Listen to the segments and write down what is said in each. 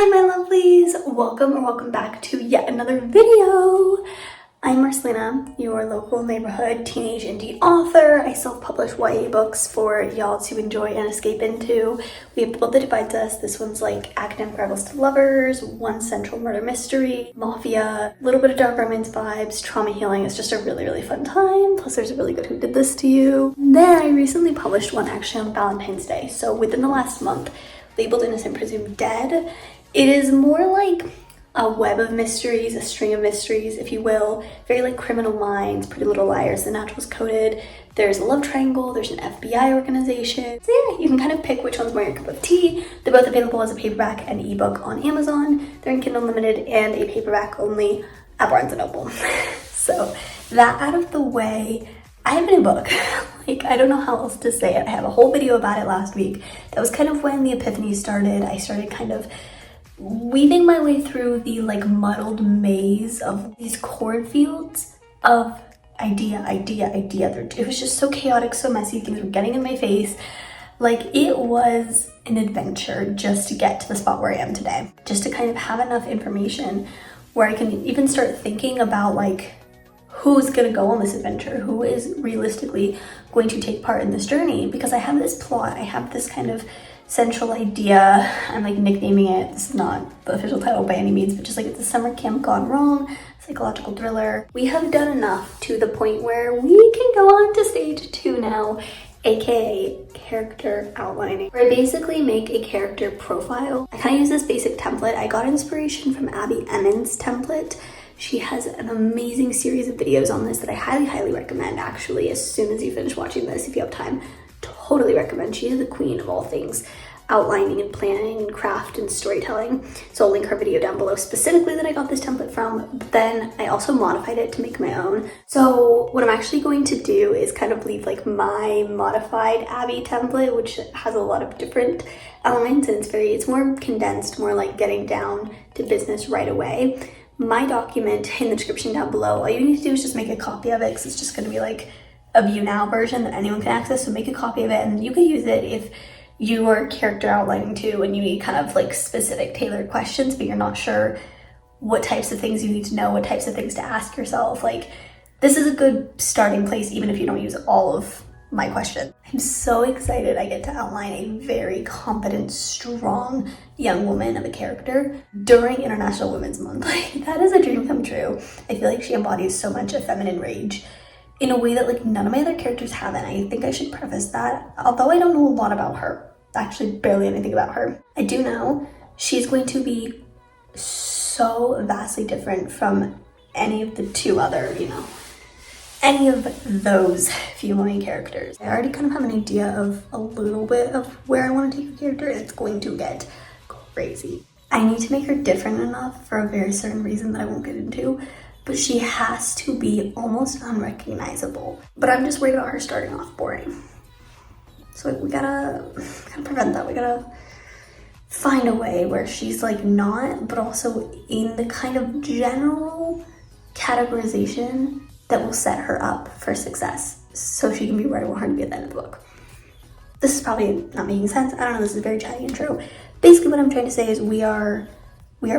Hi my lovelies, welcome or welcome back to yet another video. I'm Marcelina, your local neighborhood teenage indie author. I self-publish YA books for y'all to enjoy and escape into. We have the book that divides us. This one's like academic rivals to lovers, one central murder mystery, mafia, a little bit of dark romance vibes, trauma healing. It's just a really fun time. Plus there's a really good Who Did This to You. Then I recently published one actually on Valentine's Day. So within the last month, labeled Innocent Presumed Dead. It is more like a web of mysteries, a string of mysteries, if you will. Very like Criminal Minds, Pretty Little Liars, The Natural's Coded. There's a love triangle, there's an FBI organization. So yeah, you can kind of pick which one's more your cup of tea. They're both available as a paperback and ebook on Amazon. They're in Kindle Unlimited and a paperback only at Barnes & Noble. So that out of the way, I have a new book. Like, I don't know how else to say it. I have a whole video about it last week. That was kind of when the epiphany started. I started kind of weaving my way through the like muddled maze of these cornfields of idea. It was just so chaotic, so messy. Things were getting in my face. Like, it was an adventure just to get to the spot where I am today. Just to kind of have enough information where I can even start thinking about like who's gonna go on this adventure, who is realistically going to take part in this journey. Because I have this plot, I have this kind of central idea. I'm like nicknaming it. This is not the official title by any means, but just like it's a summer camp gone wrong, psychological thriller. We have done enough to the point where we can go on to stage 2 now, aka character outlining, where I basically make a character profile. I kind of use this basic template. I got inspiration from Abby Emmons' template. She has an amazing series of videos on this that I highly recommend. Actually, as soon as you finish watching this, if you have time, totally recommend. She is the queen of all things outlining and planning and craft and storytelling. So I'll link her video down below specifically that I got this template from. But then I also modified it to make my own. So what I'm actually going to do is kind of leave like my modified Abby template, which has a lot of different elements, and it's more condensed, more like getting down to business right away. My document in the description down below, all you need to do is just make a copy of it, because it's just going to be like a view now version that anyone can access. So make a copy of it, and you can use it if you are character outlining too and you need kind of like specific tailored questions, but you're not sure what types of things you need to know, what types of things to ask yourself. Like, this is a good starting place even if you don't use all of my questions. I'm so excited I get to outline a very confident, strong young woman of a character during International Women's Month. Like, that is a dream come true. I feel like she embodies so much of feminine rage in a way that like none of my other characters have, and I think I should preface that. Although I don't know a lot about her, actually barely anything about her, I do know she's going to be so vastly different from any of the two other, any of those female characters. I already kind of have an idea of a little bit of where I want to take her character, and it's going to get crazy. I need to make her different enough for a very certain reason that I won't get into, but she has to be almost unrecognizable. But I'm just worried about her starting off boring. So we gotta prevent that. We gotta find a way where she's like not, but also in the kind of general categorization that will set her up for success, so she can be where I want her to be at the end of the book. This is probably not making sense. I don't know, this is a very chatty intro. Basically what I'm trying to say is we are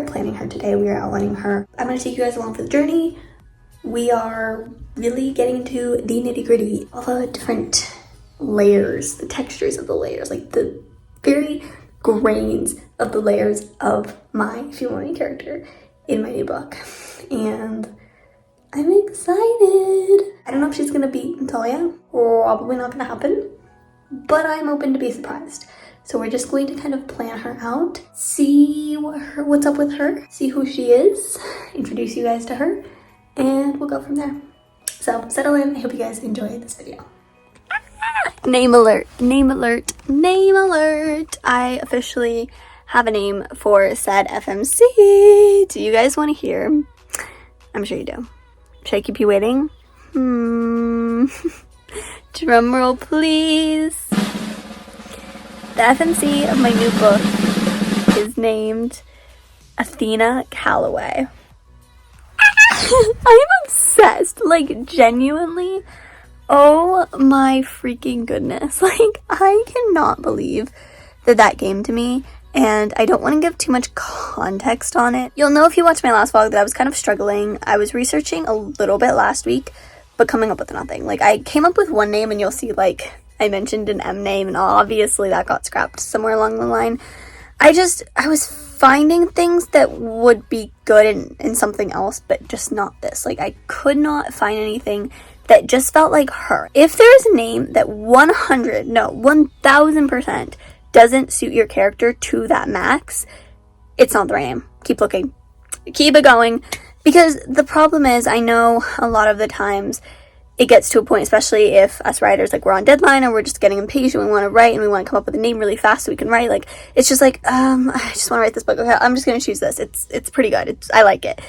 planning her today. We are outlining her. I'm going to take you guys along for the journey. We are really getting into the nitty-gritty, all the different layers, the textures of the layers, like the very grains of the layers of my female character in my new book. And I'm excited. I don't know if she's going to beat Natalia. Probably not going to happen, but I'm open to be surprised. So we're just going to kind of plan her out, see what's up with her, see who she is, introduce you guys to her, and we'll go from there. So settle in. I hope you guys enjoy this video. Name alert, name alert, name alert. I officially have a name for said FMC. Do you guys want to hear? I'm sure you do. Should I keep you waiting? Drum roll, please. The FMC of my new book is named Athena Calloway. I'm obsessed, like genuinely. Oh my freaking goodness. Like, I cannot believe that came to me and I don't want to give too much context on it. You'll know if you watch my last vlog that I was kind of struggling. I was researching a little bit last week, but coming up with nothing. Like, I came up with one name, and you'll see, like, I mentioned an M name, and obviously that got scrapped somewhere along the line. I was finding things that would be good in something else, but just not this. Like, I could not find anything that just felt like her. If there's a name that 1000% doesn't suit your character to that max, it's not the right name. Keep looking. Keep it going. Because the problem is, I know a lot of the times it gets to a point, especially if us writers, like, we're on deadline or we're just getting impatient, we want to write and we want to come up with a name really fast so we can write. Like, it's just like, I just want to write this book. Okay, I'm just going to choose this. It's pretty good. I like it.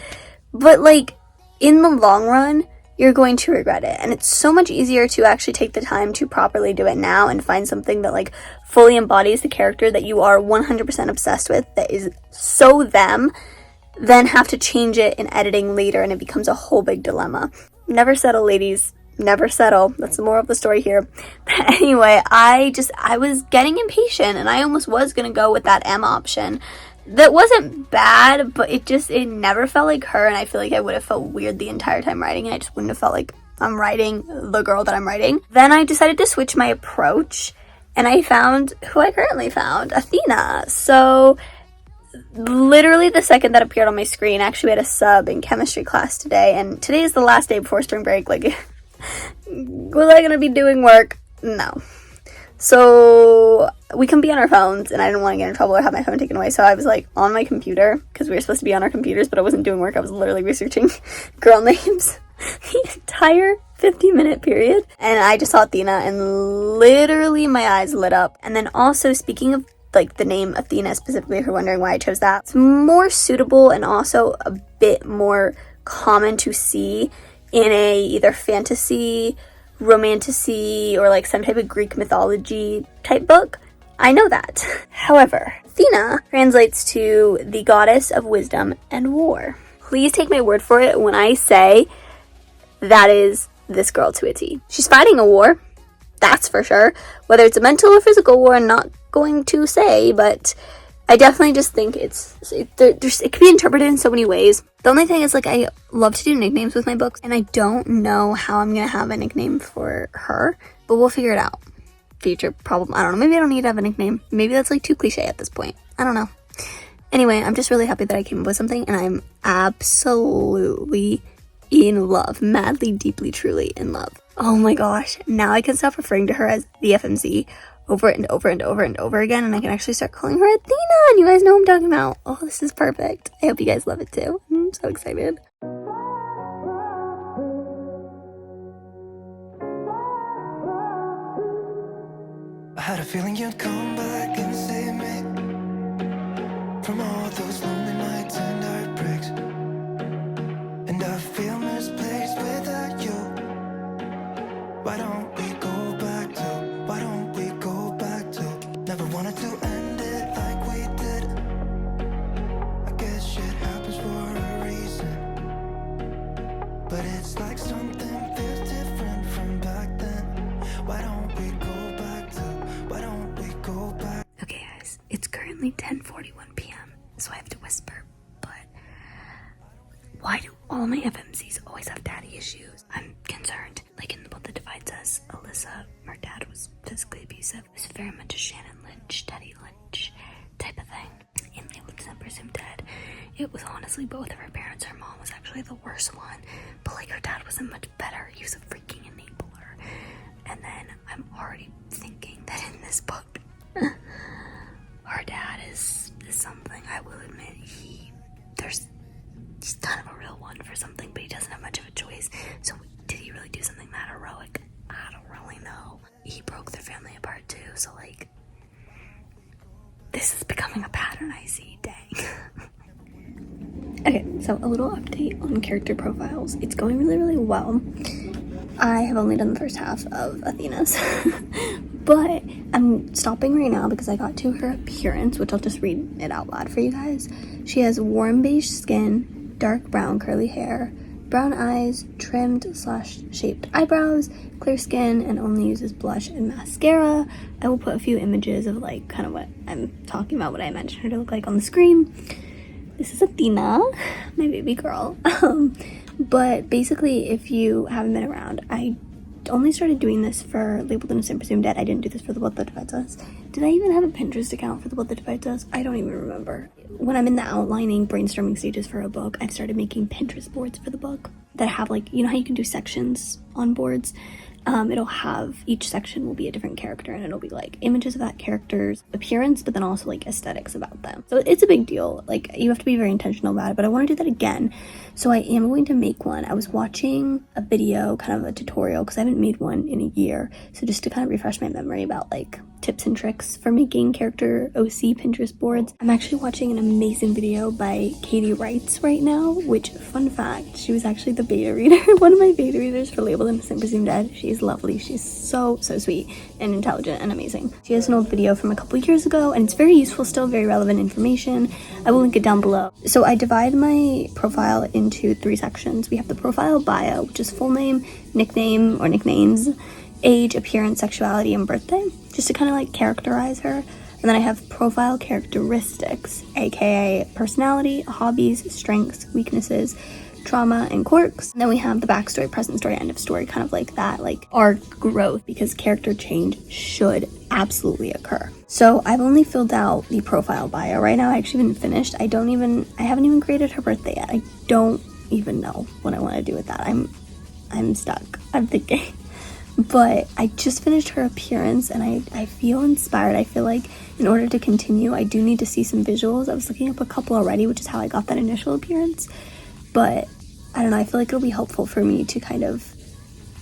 But, like, in the long run, you're going to regret it. And it's so much easier to actually take the time to properly do it now and find something that, like, fully embodies the character that you are 100% obsessed with, that is so them, than have to change it in editing later and it becomes a whole big dilemma. Never settle, ladies. Never settle. That's the moral of the story here. But anyway, I was getting impatient, and I almost was going to go with that M option. That wasn't bad, but it never felt like her, and I feel like I would have felt weird the entire time writing it. I just wouldn't have felt like I'm writing the girl that I'm writing. Then I decided to switch my approach, and I found who I currently found, Athena. So literally the second that appeared on my screen, actually we had a sub in chemistry class today, and today is the last day before spring break. Like, was I gonna be doing work? No. So we can be on our phones, and I didn't want to get in trouble or have my phone taken away, so I was, like, on my computer, because we were supposed to be on our computers, but I wasn't doing work. I was literally researching girl names the entire 50-minute period, and I just saw Athena, and literally my eyes lit up. And then also, speaking of, like, the name Athena specifically, if you're wondering why I chose that, it's more suitable and also a bit more common to see in a either fantasy, romantasy, or, like, some type of Greek mythology type book. I know that. However, Athena translates to the goddess of wisdom and war. Please take my word for it when I say that is this girl to a T. She's fighting a war, that's for sure. Whether it's a mental or physical war, I'm not going to say, but I definitely just think it can be interpreted in so many ways. The only thing is, like, I love to do nicknames with my books, and I don't know how I'm gonna have a nickname for her, but we'll figure it out. Future problem. I don't know. Maybe I don't need to have a nickname. Maybe that's, like, too cliche at this point. I don't know. Anyway, I'm just really happy that I came up with something, and I'm absolutely in love. Madly, deeply, truly in love. Oh my gosh. Now I can stop referring to her as the FMC over and over and over and over again, and I can actually start calling her Athena, and you guys know what I'm talking about. Oh, this is perfect. I hope you guys love it too. I'm so excited. I had a feeling you'd come back and save me from all those lonely nights and heartbreaks, and I feel misplaced without you. Why don't we go back to, why don't we go back to, never wanted to end it like we did. I guess shit happens for a reason, but it's like something feels different from back then. Why don't we go back to, why don't we go back? Okay guys, it's currently 10:41 p.m. so I have to whisper, but why do all my FMCs always have daddy issues? I'm concerned. Like, in the book that divides us, Alyssa, her dad was physically abusive. It was very much a Shannon Lynch, Teddy Lynch type of thing. In the Ellipse Presumed Dead, it was honestly both of her parents. Her mom was actually the worst one, but, like, her dad wasn't much better. He was a freaking enabler. And then I'm already thinking that in this book, her dad is something. I will admit, he's kind of a real one for something, but he doesn't have much of a choice. So did he really do something that heroic? I don't really know. He broke their family apart too, so, like, this is becoming a pattern I see. Dang. Okay, so a little update on character profiles. It's going really, really well. I have only done the first half of Athena's, but I'm stopping right now because I got to her appearance, which I'll just read it out loud for you guys. She has warm beige skin, dark brown curly hair, brown eyes, trimmed slash shaped eyebrows, clear skin, and only uses blush and mascara. I will put a few images of like kind of what I'm talking about, what I mentioned her to look like on the screen. This is Athena, my baby girl. But basically, if you haven't been around, I only started doing this for Labeled Innocent Presumed Dead. I didn't do this for The What That Divides Us. Did I even have a Pinterest account for The What That Divides Us? I don't even remember. When I'm in the outlining brainstorming stages for a book, I've started making Pinterest boards for the book that have like, you know how you can do sections on boards? It'll have, each section will be a different character, and it'll be like images of that character's appearance, but then also like aesthetics about them. So it's a big deal. Like, you have to be very intentional about it, but I want to do that again. So I am going to make one. I was watching a video, kind of a tutorial, because I haven't made one in a year. So just to kind of refresh my memory about like tips and tricks for making character OC Pinterest boards. I'm actually watching an amazing video by Katie Wrights right now, which, fun fact, she was actually the beta reader, one of my beta readers for Labeled Innocent Presumed Dead. She's lovely. She's so sweet and intelligent and amazing. She has an old video from a couple years ago, and it's very useful, still very relevant information. I will link it down below. So I divide my profile into 3 sections. We have the profile bio, which is full name, nickname or nicknames, age, appearance, sexuality, and birthday, just to kind of like characterize her. And then I have profile characteristics, aka personality, hobbies, strengths, weaknesses, trauma, and quirks. And then we have the backstory, present story, end of story, kind of like that, like arc growth, because character change should absolutely occur. So I've only filled out the profile bio. Right now I actually haven't finished. I haven't even created her birthday yet. I don't even know what I want to do with that. I'm stuck. I'm thinking. But I just finished her appearance, and I feel inspired. I feel like in order to continue, I do need to see some visuals. I was looking up a couple already, which is how I got that initial appearance. But I don't know, I feel like it'll be helpful for me to kind of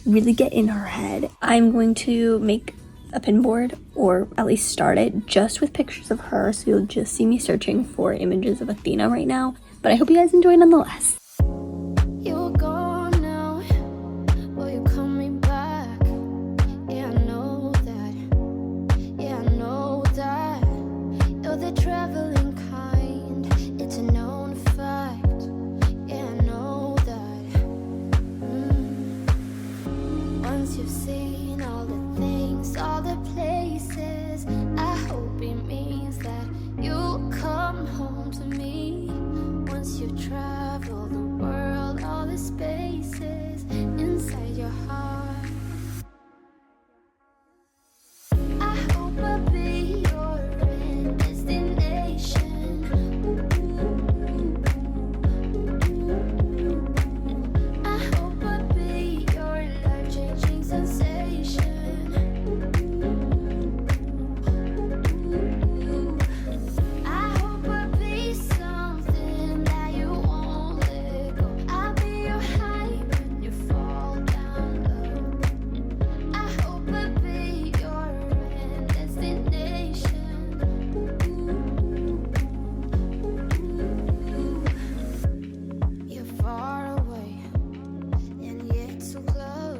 really get in her head. I'm going to make a pin board, or at least start it, just with pictures of her. So you'll just see me searching for images of Athena right now. But I hope you guys enjoy nonetheless. You're gone now. Will you coming back? Yeah, I know that. Yeah, I know that. You're the traveling kind. It's a known fact. Yeah, I know that. Once you've seen all the things, all the places, I hope it means that you'll come home to me. Once you've traveled the world, all the spaces inside your heart, I hope I'll be your end destination. I hope I'll be your life-changing sensation. I hope I'll be something that you won't let go. I'll be your high when you fall down low. I hope I'll be your end destination. You're far away and yet so close.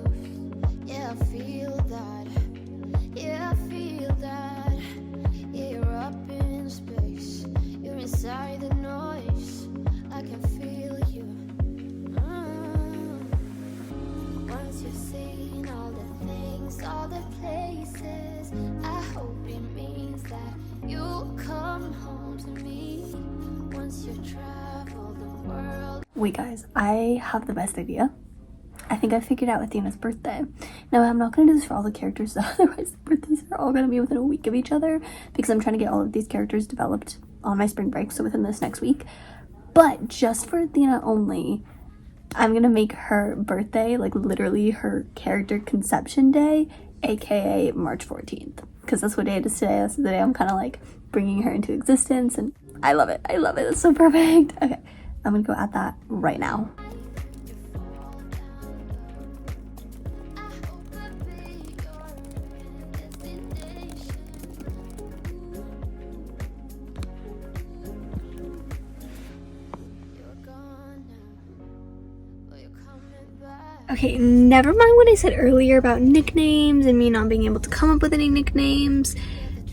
Yeah, I feel that. Yeah, I feel that. Yeah, you're up in space. You're inside the noise. I can feel you. Once you've seen all the things, all the places, I hope it means that you'll come home to me. Once you've traveled the world. Wait guys, I have the best idea. I think I figured out Athena's birthday. Now, I'm not going to do this for all the characters, though. Otherwise the birthdays are all going to be within a week of each other, because I'm trying to get all of these characters developed on my spring break, so within this next week. But just for Athena only, I'm going to make her birthday, like literally her character conception day, aka March 14th. Because that's what day it is today. That's the day I'm kind of like bringing her into existence, and I love it. I love it. It's so perfect. Okay, I'm going to go at that right now. Okay, never mind what I said earlier about nicknames and me not being able to come up with any nicknames.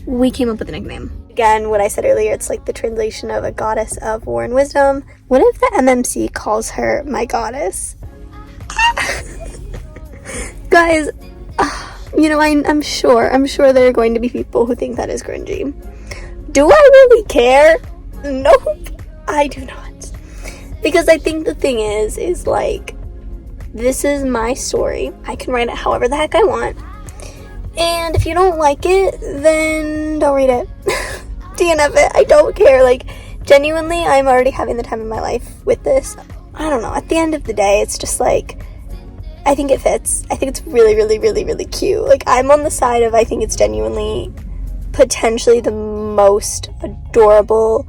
We came up with a nickname. Again, what I said earlier, it's like the translation of a goddess of war and wisdom. What if the MMC calls her my goddess? Guys, you know, I'm sure there are going to be people who think that is cringy. Do I really care? Nope, I do not. Because I think the thing is like, this is my story. I can write it however the heck I want. And if you don't like it, then don't read it. DNF it. I don't care. Like, genuinely, I'm already having the time of my life with this. I don't know. At the end of the day, it's just like, I think it fits. I think it's really, really, really, really cute. Like, I'm on the side of, I think it's genuinely potentially the most adorable,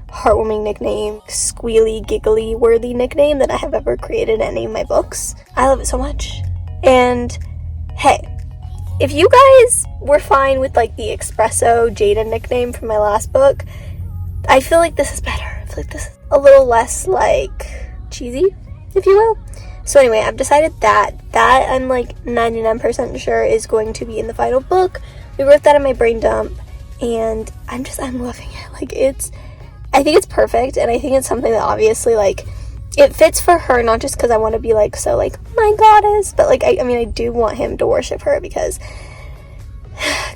heartwarming nickname, squealy, giggly worthy nickname that I have ever created in any of my books. I love it so much. And hey, if you guys were fine with like the espresso Jada nickname from my last book, I feel like this is better. I feel like this is a little less like cheesy, if you will. So anyway, I've decided that I'm like 99% sure is going to be in the final book. We wrote that in my brain dump, and I'm loving it. Like, I think it's perfect, and I think it's something that obviously, like, it fits for her, not just because I want to be, like, so, like, my goddess, but, like, I mean, I do want him to worship her, because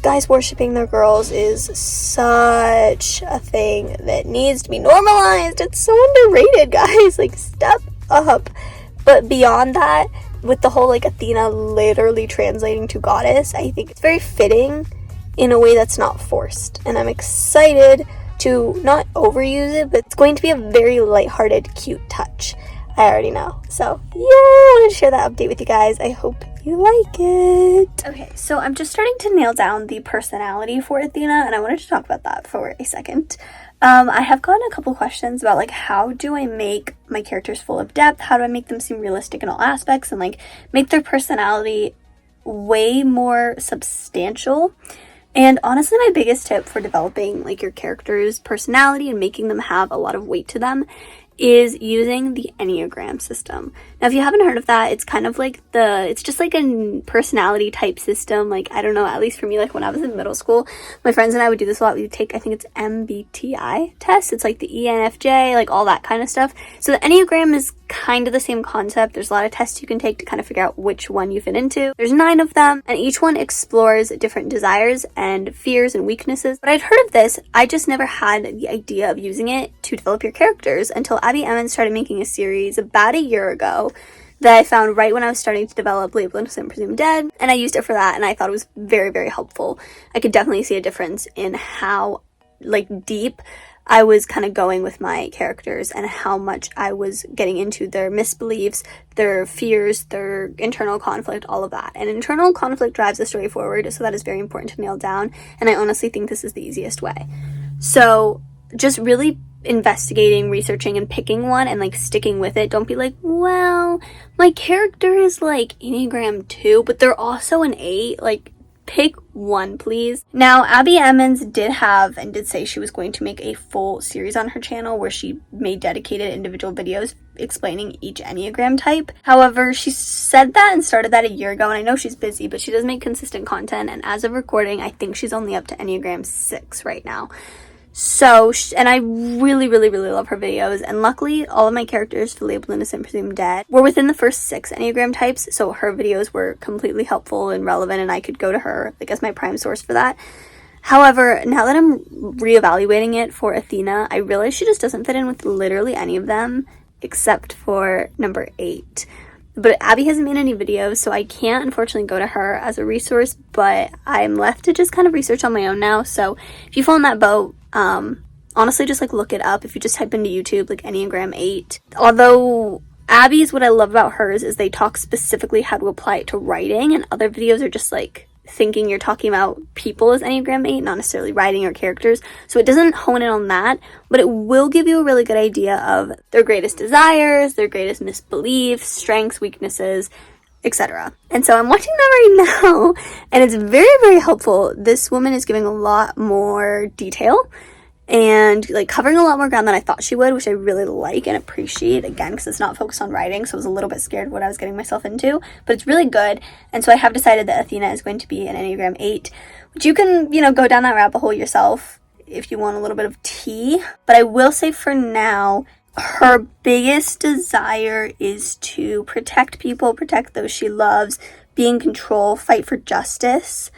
guys worshiping their girls is such a thing that needs to be normalized. It's so underrated, guys. Like, step up. But beyond that, with the whole, like, Athena literally translating to goddess, I think it's very fitting in a way that's not forced, and I'm excited to not overuse it, but it's going to be a very lighthearted, cute touch. I already know. So yeah, I wanted to share that update with you guys. I hope you like it. Okay, so I'm just starting to nail down the personality for Athena, and I wanted to talk about that for a second. I have gotten a couple questions about, like, how do I make my characters full of depth? How do I make them seem realistic in all aspects and, like, make their personality way more substantial? And honestly, my biggest tip for developing, like, your character's personality and making them have a lot of weight to them is using the Enneagram system. Now, if you haven't heard of that, it's kind of like it's just like a personality type system. Like, I don't know, at least for me, like when I was in middle school, my friends and I would do this a lot. We would take, I think it's MBTI test. It's like the ENFJ, like all that kind of stuff. So the Enneagram is kind of the same concept. There's a lot of tests you can take to kind of figure out which one you fit into. There's 9 of them, and each one explores different desires and fears and weaknesses. But I'd heard of this, I just never had the idea of using it to develop your characters until Abby Emmons started making a series about a year ago that I found right when I was starting to develop Labeled Innocent Presumed Dead, and I used it for that, and I thought it was very, very helpful. I could definitely see a difference in how, like, deep I was kind of going with my characters and how much I was getting into their misbeliefs, their fears, their internal conflict, all of that. And internal conflict drives the story forward, so that is very important to nail down, and I honestly think this is the easiest way. So just really investigating, researching, and picking one and, like, sticking with it. Don't be like, well, my character is like Enneagram 2, but they're also an 8. Like, pick one, please. Now, Abby Emmons did say she was going to make a full series on her channel where she made dedicated individual videos explaining each Enneagram type. However, she said that and started that a year ago, and I know she's busy, but she does make consistent content, and as of recording, I think she's only up to Enneagram 6 right now. So, and I really, really, really love her videos, and luckily all of my characters for Labeled Innocent Presumed Dead were within the first 6 Enneagram types, so her videos were completely helpful and relevant, and I could go to her, like, as my prime source for that. However, now that I'm reevaluating it for Athena, I realize she just doesn't fit in with literally any of them except for number 8. But Abby hasn't made any videos, so I can't unfortunately go to her as a resource, but I'm left to just kind of research on my own now. So if you fall in that boat, honestly, just, like, look it up. If you just type into YouTube, like, Enneagram 8. Although Abby's, what I love about hers is they talk specifically how to apply it to writing, and other videos are just, like, thinking you're talking about people as Enneagram 8, not necessarily writing or characters. So it doesn't hone in on that, but it will give you a really good idea of their greatest desires, their greatest misbeliefs, strengths, weaknesses, etc. And so I'm watching that right now, and it's very, very helpful. This woman is giving a lot more detail and, like, covering a lot more ground than I thought she would, which I really like and appreciate, again, because it's not focused on writing, so I was a little bit scared of what I was getting myself into, but it's really good. And so I have decided that Athena is going to be an Enneagram 8, which you can, you know, go down that rabbit hole yourself if you want a little bit of tea. But I will say for now, Her biggest desire is to protect people, protect those she loves, be in control, fight for justice.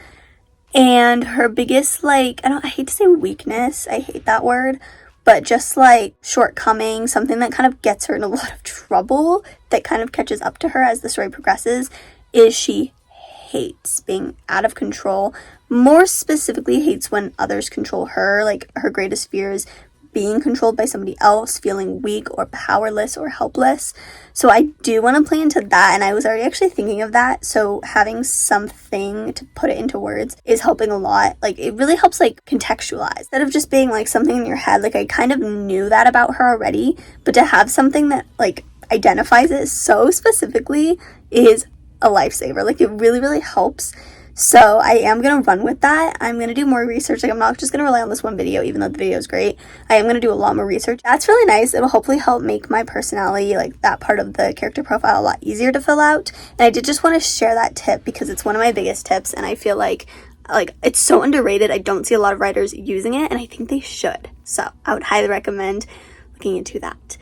And her biggest, like, I hate to say weakness, I hate that word, but just like shortcoming, something that kind of gets her in a lot of trouble, that kind of catches up to her as the story progresses, is she hates being out of control. More specifically, hates when others control her. Like, her greatest fear is being controlled by somebody else, feeling weak or powerless or helpless. So I do want to play into that, and I was already actually thinking of that. So having something to put it into words is helping a lot. Like, it really helps like contextualize instead of just being like something in your head. Like, I kind of knew that about her already, but to have something that like identifies it so specifically is a lifesaver. Like, it really, really helps. So I am going to run with that. I'm going to do more research. Like, I'm not just going to rely on this one video, even though the video is great. I am going to do a lot more research. That's really nice. It'll hopefully help make my personality, like that part of the character profile, a lot easier to fill out. And I did just want to share that tip because it's one of my biggest tips, and I feel like it's so underrated. I don't see a lot of writers using it, and I think they should. So I would highly recommend looking into that.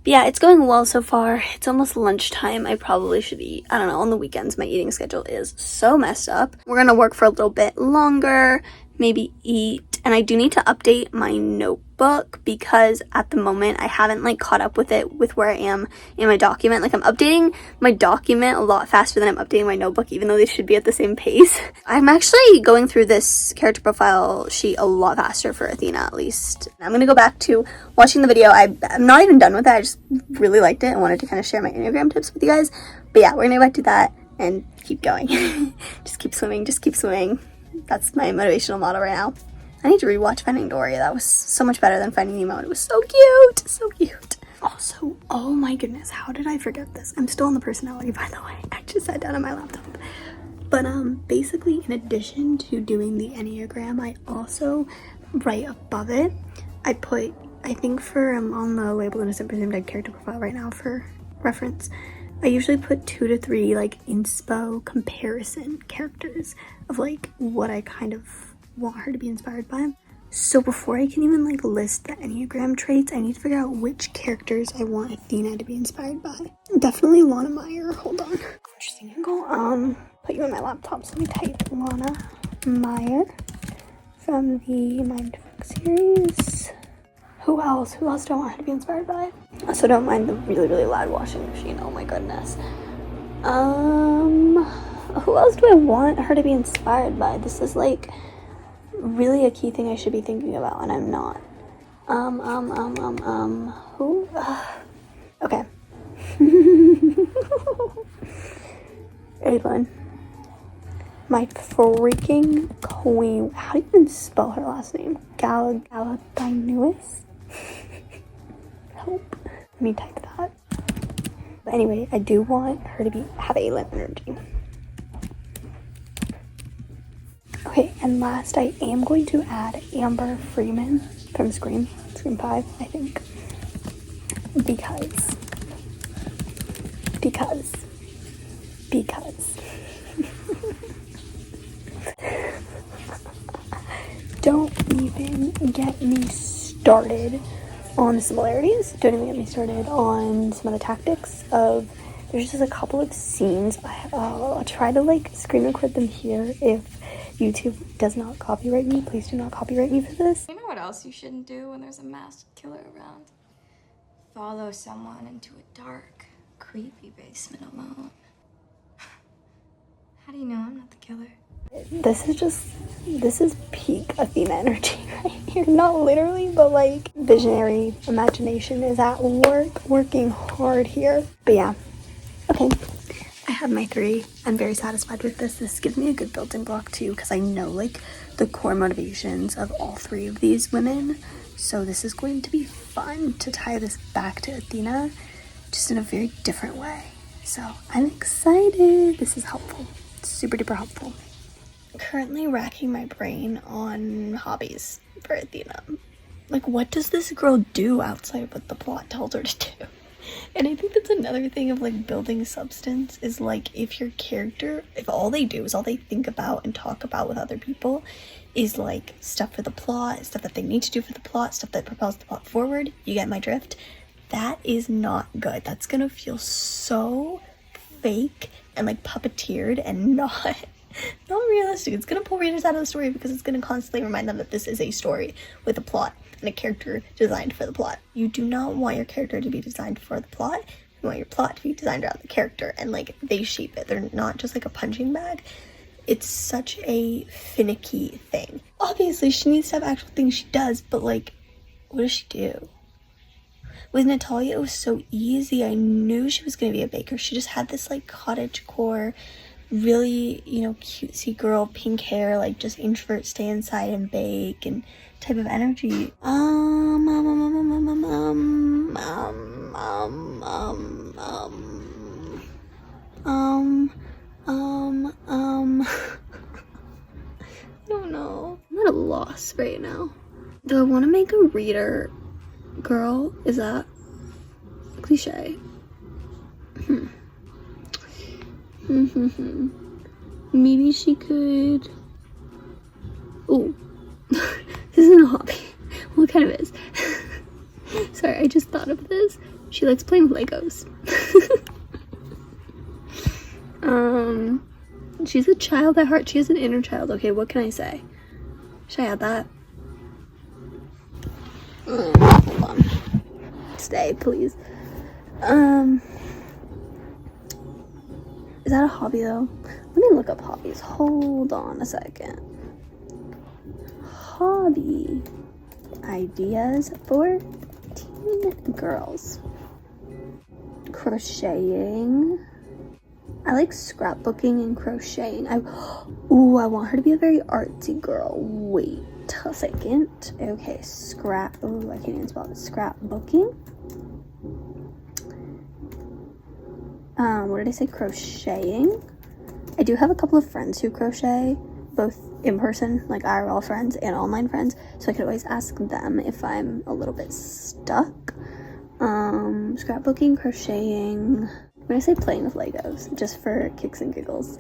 But yeah, it's going well so far. It's almost lunchtime. I probably should eat. I don't know, on the weekends my eating schedule is so messed up. We're gonna work for a little bit longer, maybe eat, and I do need to update my notebook because at the moment I haven't like caught up with it with where I am in my document. Like, I'm updating my document a lot faster than I'm updating my notebook, even though they should be at the same pace. I'm actually going through this character profile sheet a lot faster for Athena, at least. I'm gonna go back to watching the video. I'm not even done with it. I just really liked it and wanted to kind of share my Enneagram tips with you guys. But yeah, we're gonna go back to that and keep going. Just keep swimming, just keep swimming. That's my motivational motto right now. I need to rewatch Finding Dory. That was so much better than Finding Nemo. It was so cute. So cute. Also, oh my goodness, how did I forget this? I'm still on the personality, by the way. I just sat down on my laptop. But basically, in addition to doing the Enneagram, I also write above it. I put, I think for on the labeled innocent presumed dead character profile right now for reference, I usually put 2 to 3 like inspo comparison characters of like what I kind of want her to be inspired by. So before I can even like list the Enneagram traits, I need to figure out which characters I want Athena to be inspired by. Definitely Lana Meyer. Hold on. Interesting angle. Put you on my laptop, so let me type Lana Meyer from the Mindfuck series. Who else? Who else do I want her to be inspired by? Also, don't mind the really, really loud washing machine. Oh my goodness. Who else do I want her to be inspired by? This is like really a key thing I should be thinking about, and I'm not. Who? Okay. Aylin. My freaking queen. How do you even spell her last name? Galadinus? Help. Let me type that. But anyway, I do want her to have Aylin energy. Okay, and last, I am going to add Amber Freeman from Scream 5, I think. Because. Don't even get me started on the similarities. Don't even get me started on some of the tactics of, there's just a couple of scenes. I'll try to like screen record them here if YouTube does not copyright me. Please do not copyright me for this. You know what else you shouldn't do when there's a masked killer around? Follow someone into a dark, creepy basement alone. How do you know I'm not the killer? This is peak Athena energy right here. Not literally, but like visionary imagination is at work, working hard here. But yeah, okay. I have my 3. I'm very satisfied with this. This gives me a good building block too, because I know like the core motivations of all 3 of these women. So this is going to be fun to tie this back to Athena, just in a very different way. So I'm excited. This is helpful. It's super duper helpful. Currently racking my brain on hobbies for Athena. Like, what does this girl do outside of what the plot tells her to do? And I think that's another thing of like building substance is like, if your character, if all they do is all they think about and talk about with other people is like stuff for the plot, stuff that they need to do for the plot, stuff that propels the plot forward, you get my drift, that is not good. That's gonna feel so fake and like puppeteered and not realistic. It's gonna pull readers out of the story because it's gonna constantly remind them that this is a story with a plot and a character designed for the plot. You do not want your character to be designed for the plot. You want your plot to be designed around the character, and like they shape it. They're not just like a punching bag. It's such a finicky thing. Obviously, she needs to have actual things she does, but like, what does she do? With Natalia, it was so easy. I knew she was going to be a baker. She just had this like cottagecore, really, you know, cutesy girl, pink hair, like just introvert, stay inside and bake and type of energy. I don't know. I'm at a loss right now. Do I want to make a reader girl? Is that cliche? Maybe she could. Oh, this isn't a hobby. Well, it kind of is. Sorry, I just thought of this. She likes playing with Legos. She's a child at heart. She has an inner child. Okay, what can I say? Should I add that? Hold on. Stay, please. Is that a hobby though? Let me look up hobbies. Hold on a second. Hobby ideas for teen girls. Crocheting. I like scrapbooking and crocheting. I want her to be a very artsy girl. Wait a second. Okay, I can't even spell it. Scrapbooking. What did I say? Crocheting. I do have a couple of friends who crochet, both in person, like IRL friends, and online friends, so I could always ask them if I'm a little bit stuck. Scrapbooking, crocheting. When I say playing with Legos, just for kicks and giggles.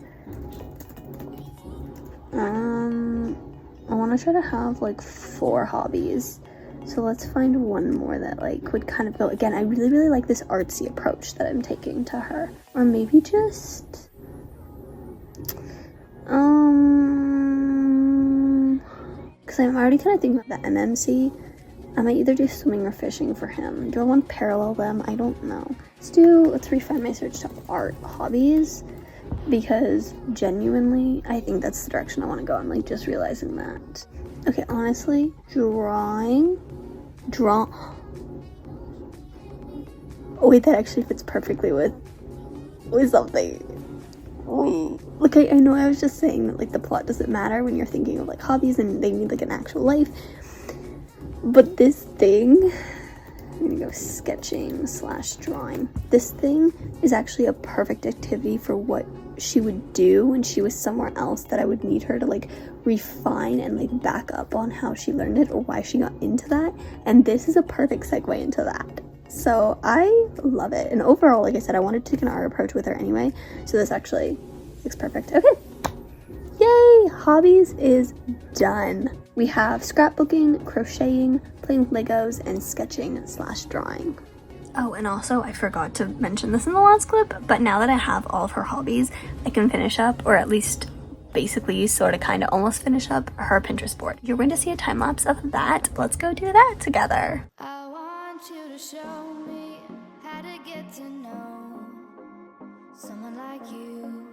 I want to try to have like 4 hobbies. So let's find one more that like would kind of go. Again, I really, really like this artsy approach that I'm taking to her. Or maybe just, because I'm already kind of thinking about the MMC. I might either do swimming or fishing for him. Do I want to parallel them? I don't know. Let's refine my search to art hobbies, because genuinely, I think that's the direction I want to go. I'm like just realizing that. Okay, honestly, draw. Oh wait, that actually fits perfectly with something. Wait, look, I know I was just saying that like the plot doesn't matter when you're thinking of like hobbies and they need like an actual life. But this thing, I'm gonna go sketching / drawing. This thing is actually a perfect activity for what she would do when she was somewhere else that I would need her to like refine and like back up on how she learned it or why she got into that. And this is a perfect segue into that. So I love it. And overall, like I said, I wanted to take an art approach with her anyway. So this actually looks perfect. Okay. Yay! Hobbies is done. We have scrapbooking, crocheting, playing with Legos, and sketching / drawing. Oh, and also I forgot to mention this in the last clip, but now that I have all of her hobbies, I can finish up, or at least basically sort of kind of almost finish up her Pinterest board. You're going to see a time lapse of that. Let's go do that together. I want you to show me how to get to know someone like you,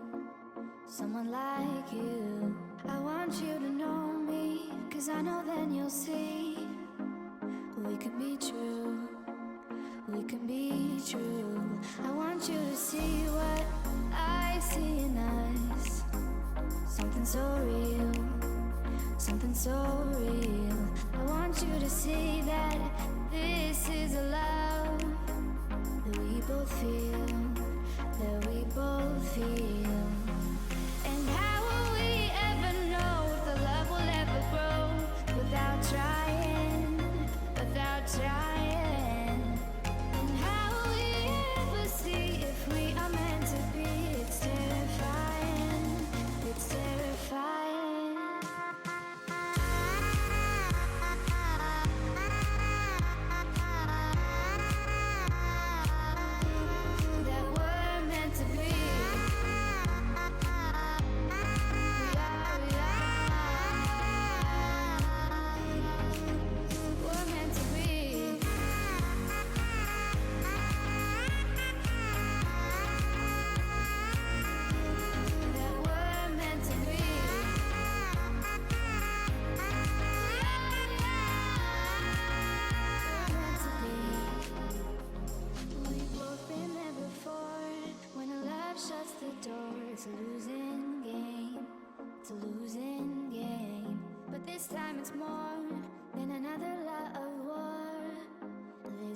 someone like you. I want you to know me, 'cause I know then you'll see we could be true, we can be true. I want you to see what I see in us, something so real, something so real. I want you to see that this is a love that we both feel, that we both feel. And how will we ever know if the love will ever grow without trying, without trying? And how will we ever see if we are meant to be? It's terrifying, it's terrifying.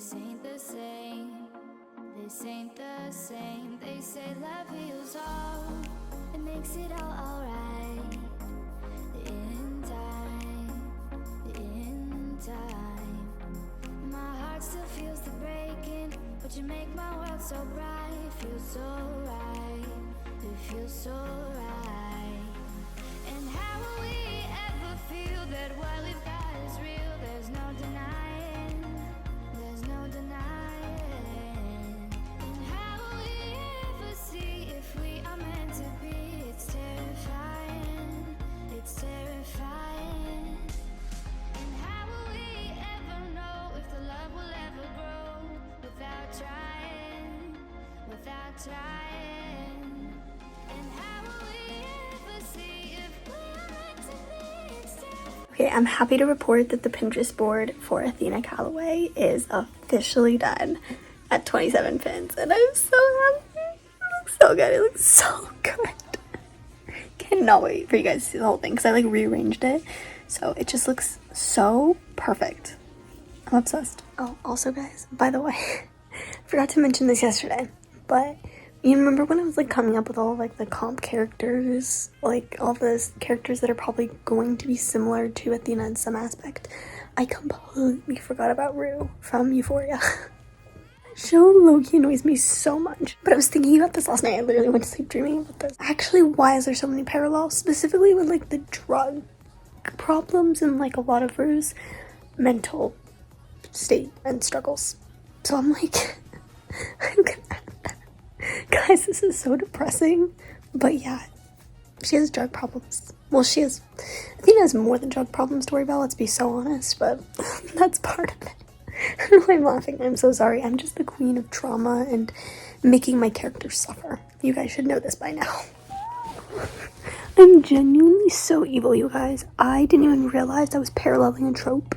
This ain't the same. This ain't the same. They say love heals all. It makes it all alright. In time. My heart still feels the breaking, but you make my world so bright. It feels so right. It feels so right. And how will we ever feel that what we've got is real? There's no denying. There's no denying. And how will we ever see if we are meant to be? It's terrifying. It's terrifying. And how will we ever know if the love will ever grow without trying? Without trying. And how will we ever see if we are meant to be? It's terrifying. Okay, I'm happy to report that the Pinterest board for Athena Calloway is officially done at 27 pins, and I'm so happy. It looks so good. It looks so good. Cannot wait for you guys to see the whole thing because I like rearranged it, so it just looks so perfect. I'm obsessed. Oh, also guys, by the way, I forgot to mention this yesterday, but you remember when I was like coming up with all like the comp characters, like all those characters that are probably going to be similar to Athena in some aspect? I completely forgot about Rue from Euphoria. Show low-key annoys me so much. But I was thinking about this last night. I literally went to sleep dreaming about this. Actually, why is there so many parallels? Specifically with like the drug problems and like a lot of Rue's mental state and struggles. So I'm like, I'm gonna guys, this is so depressing. But yeah, she has drug problems. Well, Athena has more than drug problems to worry about, let's be so honest, but that's part of it. I don't know why I'm laughing. I'm so sorry. I'm just the queen of trauma and making my characters suffer. You guys should know this by now. I'm genuinely so evil, you guys. I didn't even realize I was paralleling a trope.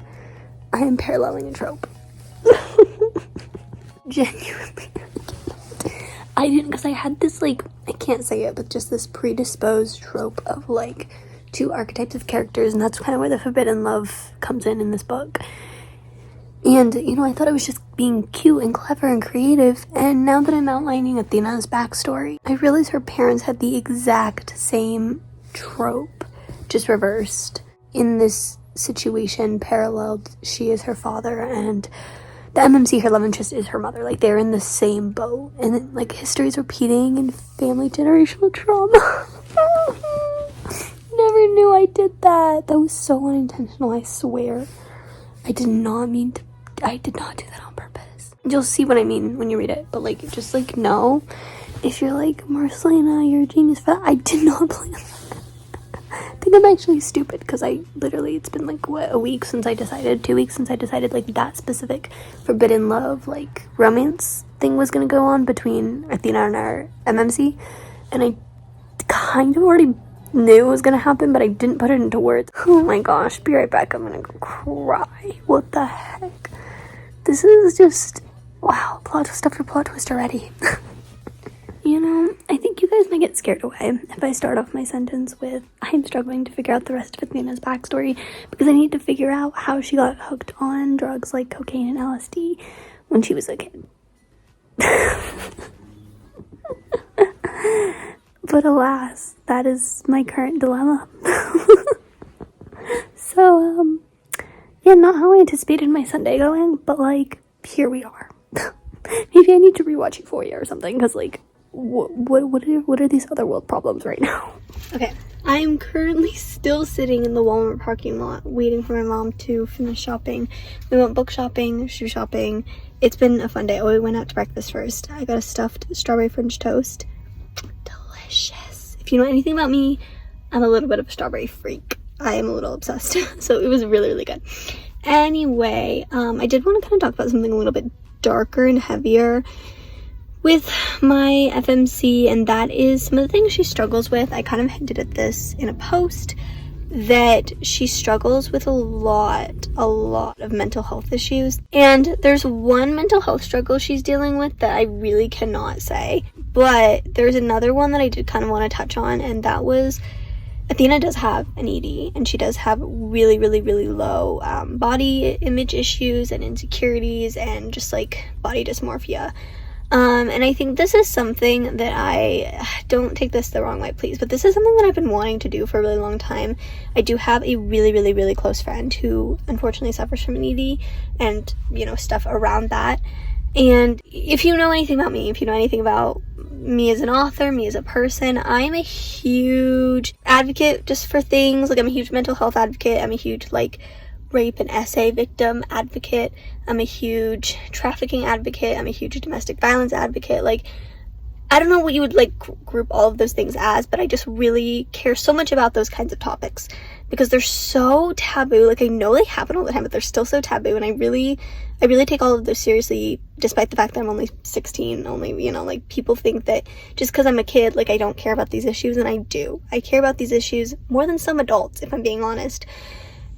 I am paralleling a trope. Genuinely. I didn't, because I had this, like, I can't say it, but just this predisposed trope of, like, two archetypes of characters, and that's kind of where the forbidden love comes in this book. And, you know, I thought I was just being cute and clever and creative, and now that I'm outlining Athena's backstory, I realize her parents had the exact same trope, just reversed. In this situation, paralleled, she is her father, and the MMC, her love interest, is her mother. Like, they're in the same boat, and then, like, history's repeating and family generational trauma. Never knew I did that. That was so unintentional, I swear. I did not do that on purpose. You'll see what I mean when you read it, but, like, just, like, know, if you're like, Marcelina, you're a genius for that, I did not plan that. I think I'm actually stupid, because it's been, like, what, 2 weeks since I decided, like, that specific forbidden love, like, romance thing was gonna go on between Athena and our MMC, and I kind of already knew it was gonna happen, but I didn't put it into words. Oh my gosh, be right back. I'm gonna go cry. What the heck? This is just, wow, plot twist after plot twist already. You know, I think you guys might get scared away if I start off my sentence with, I'm struggling to figure out the rest of Athena's backstory because I need to figure out how she got hooked on drugs like cocaine and LSD when she was a kid. But alas, that is my current dilemma. So, yeah, not how I anticipated my Sunday going, but, like, here we are. Maybe I need to rewatch Euphoria or something, because, like, what are these other world problems right now? Okay, I'm currently still sitting in the Walmart parking lot, waiting for my mom to finish shopping. We went book shopping, shoe shopping. It's been a fun day. Oh, we went out to breakfast first. I got a stuffed strawberry French toast. Delicious. If you know anything about me, I'm a little bit of a strawberry freak. I am a little obsessed. So it was really, really good. Anyway, I did want to kind of talk about something a little bit darker and heavier with my FMC, and that is some of the things she struggles with. I kind of hinted at this in a post, that she struggles with a lot of mental health issues. And there's one mental health struggle she's dealing with that I really cannot say, but there's another one that I did kind of want to touch on, and that was Athena does have an ED, and she does have really, really, really low body image issues and insecurities and just like body dysmorphia. And I think this is something that I don't take this the wrong way, please, but this is something that I've been wanting to do for a really long time. I do have a really, really, really close friend who unfortunately suffers from an ED and, you know, stuff around that. And if you know anything about me, if you know anything about me as an author, me as a person, I'm a huge advocate just for things. Like, I'm a huge mental health advocate. I'm a huge, like, rape and essay victim advocate. I'm a huge trafficking advocate. I'm a huge domestic violence advocate. Like, I don't know what you would like group all of those things as, but I just really care so much about those kinds of topics because they're so taboo. Like, I know they happen all the time, but they're still so taboo, and I really take all of those seriously, despite the fact that I'm only 16. Only, you know, like, people think that just because I'm a kid, like, I don't care about these issues, and I do. I care about these issues more than some adults, if I'm being honest.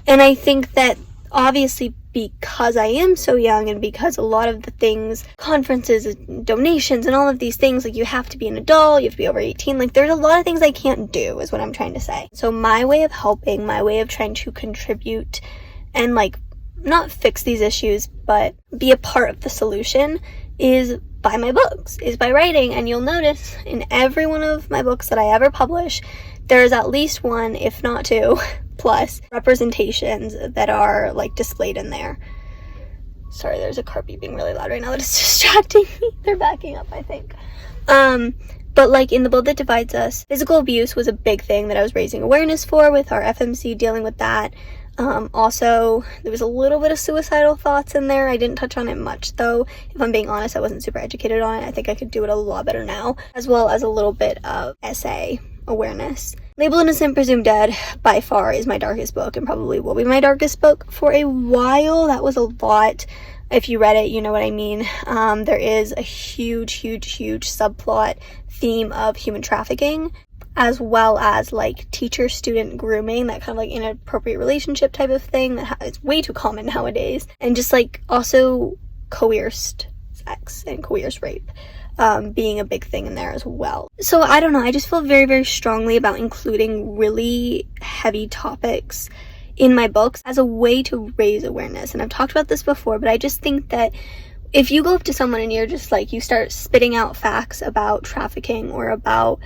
And I think that obviously because I am so young and because a lot of the things, conferences, donations, and all of these things, like, you have to be an adult, you have to be over 18, like, there's a lot of things I can't do, is what I'm trying to say. So my way of helping, my way of trying to contribute and, like, not fix these issues, but be a part of the solution is by my books, is by writing. And you'll notice in every one of my books that I ever publish, there is at least one, if not two, plus representations that are, like, displayed in there. Sorry, there's a car beeping really loud right now that is distracting me. They're backing up, I think. But, like, in The Boat That Divides Us, physical abuse was a big thing that I was raising awareness for with our FMC, dealing with that. Also, there was a little bit of suicidal thoughts in there. I didn't touch on it much, though. If I'm being honest, I wasn't super educated on it. I think I could do it a lot better now, as well as a little bit of essay awareness. Labeled Innocent, Presumed Dead, by far, is my darkest book, and probably will be my darkest book for a while. That was a lot. If you read it, you know what I mean. There is a huge subplot theme of human trafficking, as well as, like, teacher-student grooming, that kind of, like, inappropriate relationship type of thing that is way too common nowadays, and just, like, also coerced sex and coerced rape being a big thing in there as well. So I don't know, I just feel very, very strongly about including really heavy topics in my books as a way to raise awareness. And I've talked about this before, but I just think that if you go up to someone and you're just like, you start spitting out facts about trafficking or about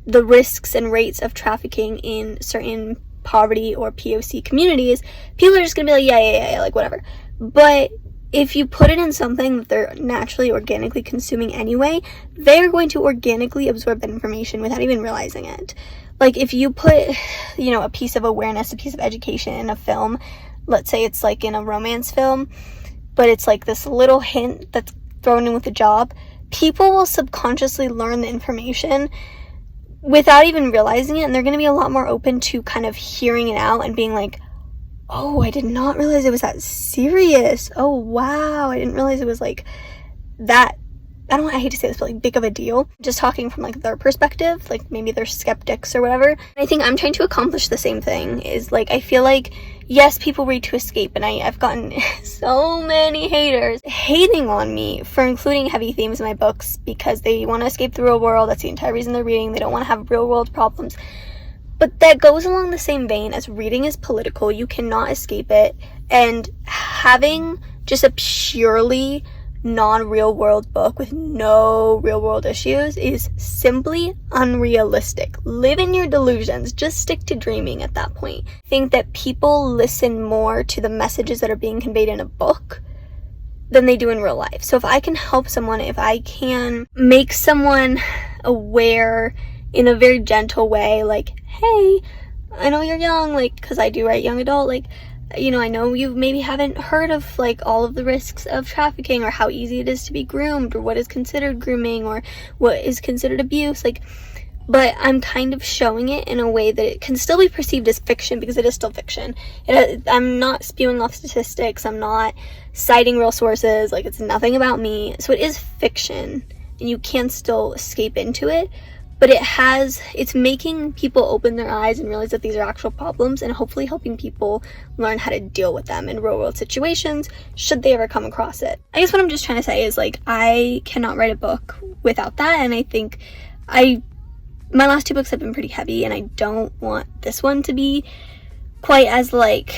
the risks and rates of trafficking in certain poverty or POC communities, people are just gonna be like, yeah, like, whatever. But if you put it in something that they're naturally, organically consuming anyway, they're going to organically absorb that information without even realizing it. Like, if you put, you know, a piece of awareness, a piece of education in a film, let's say it's like in a romance film, but it's like this little hint that's thrown in with a job, people will subconsciously learn the information without even realizing it, and they're going to be a lot more open to kind of hearing it out and being like, oh, I did not realize it was that serious. Oh, wow, I didn't realize it was, like, that, I hate to say this, but, like, big of a deal. Just talking from, like, their perspective, like, maybe they're skeptics or whatever. I think I'm trying to accomplish the same thing, is, like, I feel like, yes, people read to escape, and I've gotten so many haters hating on me for including heavy themes in my books because they want to escape the real world. That's the entire reason they're reading. They don't want to have real world problems. But that goes along the same vein as reading is political. You cannot escape it. And having just a purely non-real world book with no real world issues is simply unrealistic. Live in your delusions. Just stick to dreaming at that point. Think that people listen more to the messages that are being conveyed in a book than they do in real life. So if I can help someone, if I can make someone aware in a very gentle way, like, hey, I know you're young, like, because I do write young adult, like, you know, I know you maybe haven't heard of, like, all of the risks of trafficking or how easy it is to be groomed or what is considered grooming or what is considered abuse, like, but I'm kind of showing it in a way that it can still be perceived as fiction because it is still fiction. I'm not spewing off statistics, I'm not citing real sources, like, it's nothing about me, so it is fiction, and you can still escape into it. But it's making people open their eyes and realize that these are actual problems, and hopefully helping people learn how to deal with them in real world situations should they ever come across it. I guess what I'm just trying to say is, like, I cannot write a book without that, and I think I my last 2 books have been pretty heavy, and I don't want this one to be quite as like,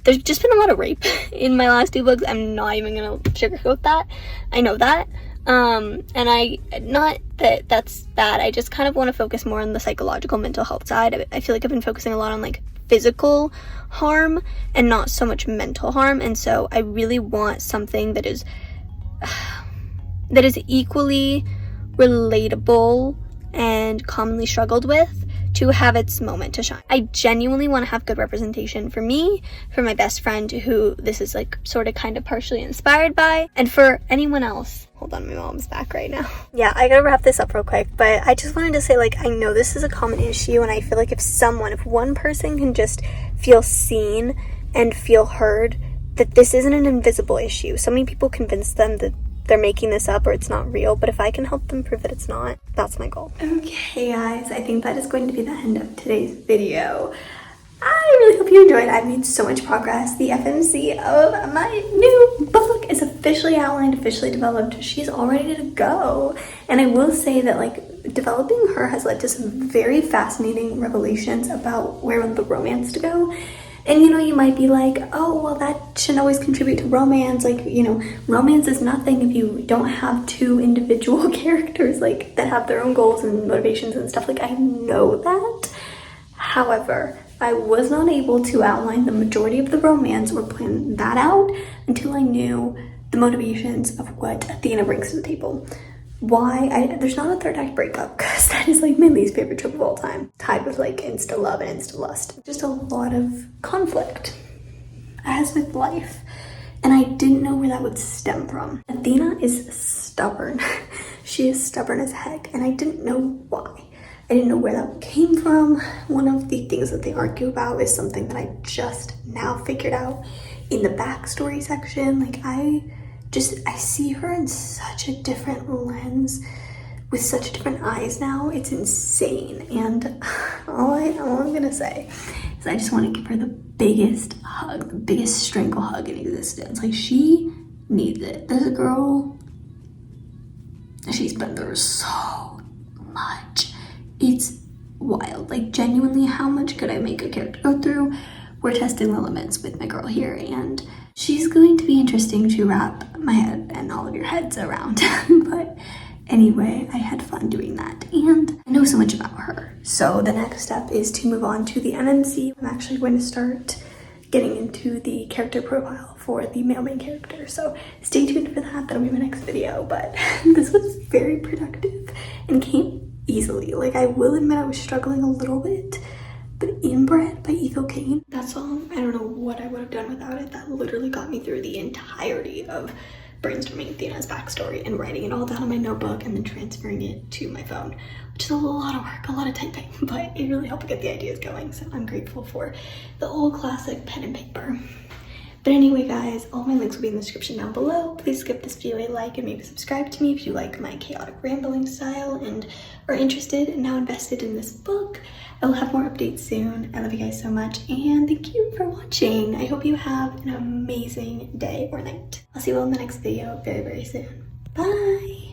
there's just been a lot of rape in my last 2 books. I'm not even gonna sugarcoat that. I know that. And not that that's bad, I just kind of want to focus more on the psychological mental health side. I feel like I've been focusing a lot on like physical harm and not so much mental harm, and so I really want something that is equally relatable and commonly struggled with to have its moment to shine. I genuinely want to have good representation for me, for my best friend who this is like sort of kind of partially inspired by, and for anyone else. Hold on, my mom's back right now. Yeah, I gotta wrap this up real quick, but I just wanted to say, like, I know this is a common issue, and I feel like if one person can just feel seen and feel heard, that this isn't an invisible issue. So many people convince them that they're making this up or it's not real, but if I can help them prove that it's not, that's my goal. Okay guys, I think that is going to be the end of today's video. I really hope you enjoyed. I've made so much progress. The FMC of my new book is officially outlined, officially developed. She's all ready to go. And I will say that like developing her has led to some very fascinating revelations about where the romance to go. And you know, you might be like, oh, well, that shouldn't always contribute to romance. Like, you know, romance is nothing if you don't have 2 individual characters like that have their own goals and motivations and stuff. Like, I know that. However, I was not able to outline the majority of the romance or plan that out until I knew the motivations of what Athena brings to the table. There's not a 3rd act breakup, because that is like my least favorite trope of all time, tied with like insta love and insta lust. Just a lot of conflict, as with life, and I didn't know where that would stem from. Athena is stubborn. She is stubborn as heck, and I didn't know why. I didn't know where that came from. One of the things that they argue about is something that I just now figured out in the backstory section. Like, I see her in such a different lens, with such different eyes now. It's insane. And all I'm gonna say is I just want to give her the biggest hug, the biggest strangle hug in existence. Like, she needs it. There's a girl, she's been through so much. It's wild. Like, genuinely, how much could I make a character go through? We're testing the limits with my girl here, and she's going to be interesting to wrap my head and all of your heads around. But anyway, I had fun doing that, and I know so much about her. So the next step is to move on to the MMC. I'm actually going to start getting into the character profile for the male main character, so stay tuned for that. That'll be my next video. But this was very productive and came easily. Like, I will admit I was struggling a little bit, but Inbred by Ethel Kane, that song, I don't know what I would have done without it. That literally got me through the entirety of brainstorming Athena's backstory and writing it all down in my notebook and then transferring it to my phone, which is a lot of work, a lot of typing, but it really helped get the ideas going. So I'm grateful for the old classic pen and paper. But anyway, guys, all my links will be in the description down below. Please give this video a like and maybe subscribe to me if you like my chaotic rambling style and are interested and now invested in this book. I will have more updates soon. I love you guys so much, and thank you for watching. I hope you have an amazing day or night. I'll see you all in the next video very, very soon. Bye!